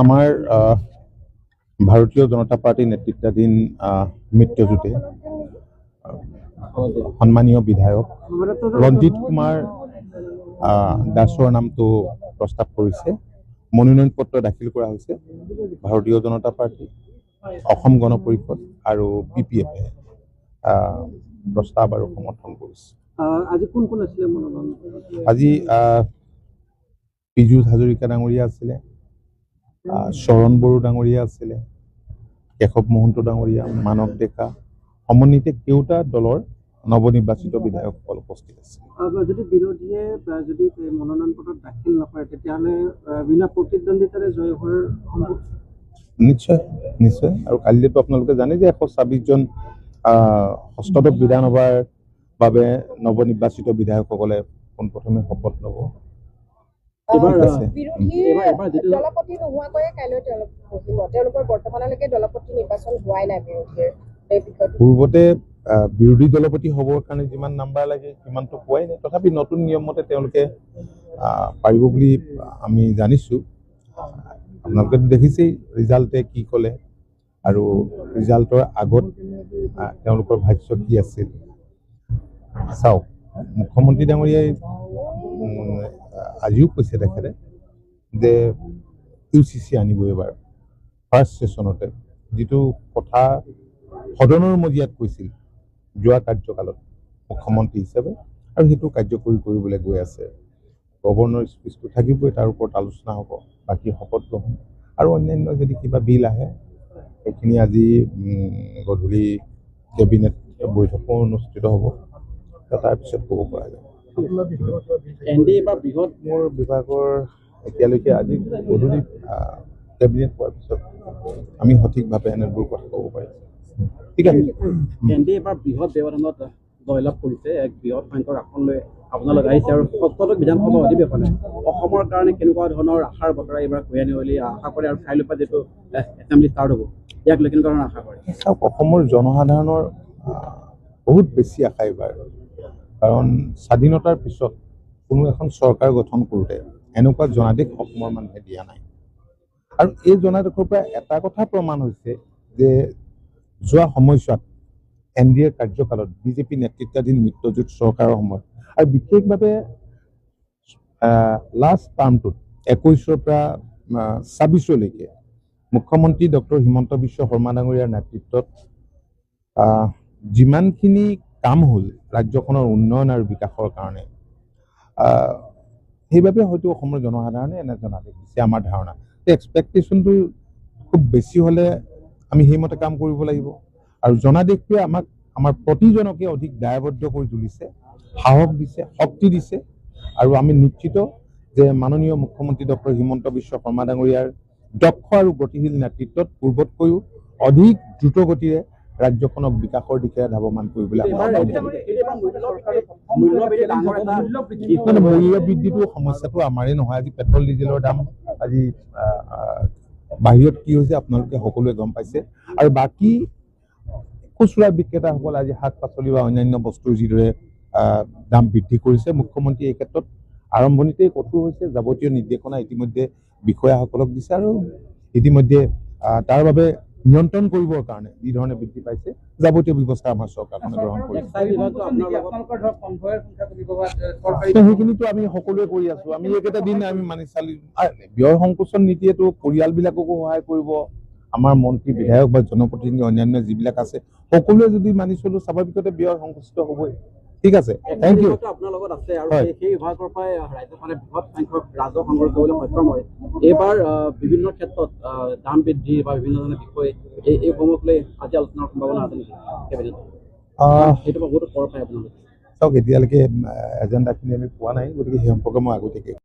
আমাৰ ভাৰতীয় জনতা পাৰ্টি নেতৃত্বাধীন মিত্ৰজোঁটে সন্মানীয় বিধায়ক ৰঞ্জিত কুমাৰ দাসৰ নামটো প্ৰস্তাৱ কৰিছে। মনোনয়ন পত্ৰ দাখিল কৰা হৈছে। ভাৰতীয় জনতা পাৰ্টি, অসম গণ পৰিষদ আৰু BPF প্ৰস্তাৱ আৰু সমৰ্থন কৰিছে। আজি কোন কোন আছিলে মনোনয়ন? আজি পীযুষ হাজৰিকা ডাঙৰীয়া আছিলে, শৰণ বড়ো ডাঙৰীয়া আছিলে, কেশৱ মহন্ত ডাঙৰীয়া, মানৱ ডেকা, সমন্বিতে কেউটা দলৰ নৱনিৰ্বাচিত বিধায়কসকল উপস্থিত আছে। যদি বিৰোধীয়ে যদি মনোনয়ন পত্ৰ দাখিল নকৰে তেতিয়াহ'লে বিনা প্ৰতিদ্বন্দ্বিতাৰে জয় হোৱাৰ সম্ভৱ? নিশ্চয় নিশ্চয়। আৰু কালিতো আপোনালোকে জানে যে 126 জন ষষ্ঠদশ বিধানসভাৰ বাবে নৱনিৰ্বাচিত বিধায়কসকলে পোনপ্ৰথমে শপত ল'ব। পূৰ্বতে বিৰোধী দলপতি হ'বৰ কাৰণে যিমান নাম্বাৰ লাগে সিমানটো পোৱাই নাই। তথাপি নতুন নিয়ম মতে তেওঁলোকে পাৰিব বুলি আমি জানিছোঁ। আপোনালোকে দেখিছেই ৰিজাল্টে কি ক'লে আৰু ৰিজাল্টৰ আগত তেওঁলোকৰ ভাষ্য কি আছিল। চাওক, মুখ্যমন্ত্ৰী ডাঙৰীয়াই আজিও কৈছে তেখেতে যে UCC আনিব এইবাৰ ফাৰ্ষ্ট ছেশ্যনতে, যিটো কথা সদনৰ মজিয়াত কৈছিল যোৱা কাৰ্যকালত মুখ্যমন্ত্ৰী হিচাপে, আৰু সেইটো কাৰ্যকৰী কৰিবলৈ গৈ আছে। গভৰ্ণৰ স্পীচটো থাকিবই, তাৰ ওপৰত আলোচনা হ'ব, বাকী শপত গ্ৰহণ আৰু অন্যান্য যদি কিবা বিল আহে সেইখিনি আজি গধূলি কেবিনেট বৈঠকো অনুষ্ঠিত হ'ব, তাৰপিছত ক'ব পৰা যাব। মোৰ বিভাগৰ এতিয়ালৈকে আজি গধূলি কেবিনেট হোৱাৰ পিছত আমি সঠিকভাৱে এনেবোৰ কথা ক'ব পাৰিম। ঠিক আছে। এবাৰ বৃহৎ ব্যৱধানত জয়লাভ কৰিছে, এক বৃহৎ সংখ্যক আসন লৈ আপোনালোক আহিছে আৰু ষষ্ঠদশ বিধানসভা অধিৱেশনে অসমৰ কাৰণে কেনেকুৱা ধৰণৰ আশাৰ বতৰা এইবাৰ ঘূৰাই আনিব বুলি আশা কৰে, আৰু কাইলৈৰ পৰা যিটো এছেম্বলি ষ্টাৰ্ট হ'ব ইয়াক লৈ কেনেকুৱা ধৰণৰ আশা কৰে? চাওক, অসমৰ জনসাধাৰণৰ বহুত বেছি আশা এইবাৰ, কাৰণ স্বাধীনতাৰ পিছত কোনো এখন চৰকাৰ গঠন কৰোঁতে এনেকুৱা জনাদেশ অসমৰ মানুহে দিয়া নাই। আৰু এই জনাদেশৰ পৰা এটা কথা প্ৰমাণ হৈছে যে যোৱা সময়ছোৱাত NDA কাৰ্যকালত BJP নেতৃত্বাধীন মিত্ৰজোঁট চৰকাৰৰ সময়ত আৰু বিশেষভাৱে লাষ্ট টাৰ্মটোত 21ৰ পৰা 26লৈকে মুখ্যমন্ত্ৰী ডক্টৰ হিমন্ত বিশ্ব শৰ্মা ডাঙৰীয়াৰ নেতৃত্বত যিমানখিনি কাম হ'ল ৰাজ্যখনৰ উন্নয়ন আৰু বিকাশৰ কাৰণে, সেইবাবে হয়তো অসমৰ জনসাধাৰণে এনে জনাদেশ দিছে। আমাৰ ধাৰণা এক্সপেক্টেশ্যনটো খুব বেছি হ'লে আমি সেইমতে কাম কৰিব লাগিব, আৰু জনাদেশটোৱে আমাক আমাৰ প্ৰতিজনকে অধিক দায়বদ্ধ কৰি তুলিছে, সাহস দিছে, শক্তি দিছে, আৰু আমি নিশ্চিত যে মাননীয় মুখ্যমন্ত্ৰী ডক্টৰ হিমন্ত বিশ্ব শৰ্মা ডাঙৰীয়াৰ দক্ষ আৰু গতিশীল নেতৃত্বত পূৰ্বতকৈও অধিক দ্ৰুত গতিৰে ৰাজ্যখনক বিকাশৰ দিশে ধাৱমান কৰিবলৈ মূল্য বৃদ্ধিটো সমস্যাটো আমাৰেই নহয়। আজি পেট্ৰল ডিজেলৰ দাম আজি বাহিৰত কি হৈছে আপোনালোকে সকলোৱে গম পাইছে, আৰু বাকী খুচুৰা বিক্ৰেতাসকল আজি শাক পাচলি বা অন্যান্য বস্তুৰ যিদৰে দাম বৃদ্ধি কৰিছে, মুখ্যমন্ত্ৰীয়ে এই ক্ষেত্ৰত আৰম্ভণিতেই কঠোৰ হৈছে। যাৱতীয় নিৰ্দেশনা ইতিমধ্যে বিষয়াসকলক দিছে, আৰু ইতিমধ্যে তাৰ বাবে নিয়ন্ত্ৰণ কৰিবৰ কাৰণে যি ধৰণে বৃদ্ধি পাইছে যাৱতীয় ব্যৱস্থা আমাৰ চৰকাৰখনে গ্ৰহণ কৰিছে। সেইখিনিতো আমি সকলোৱে কৰি আছো। আমি এইকেইটা দিন আমি মানি চালি ব্যয় সংকোচন নীতিয়েতো পৰিয়ালবিলাককো সহায় কৰিব। আমাৰ মন্ত্ৰী বিধায়ক বা জনপ্ৰতিনিধি অন্যান্য যিবিলাক আছে সকলোৱে যদি মানি চলো, স্বাভাৱিকতে ব্যয় সংকুচিত হ'বই। ঠিক আছে, থেংক ইউ। আপোনাৰ লগত আছে আৰু সেই বিভাগৰ পৰাই ৰাজ্যখনে বৃহৎ সংখ্যক ৰাজহ সংগ্ৰহ কৰিবলৈ সক্ষম হয়। এইবাৰ বিভিন্ন ক্ষেত্ৰত দাম বৃদ্ধি বা বিভিন্ন ধৰণৰ বিষয় এইসমূহক লৈ আজি আলোচনাৰ সম্ভাৱনা আছে নেকি কেবিনেটত? সেইটো বহুত খবৰ পায় আপোনালোকে? চাওক, এতিয়ালৈকে এজেণ্ডাখিনি আমি পোৱা নাই, গতিকে সেই সম্পৰ্কে মই আগতীয়াকৈ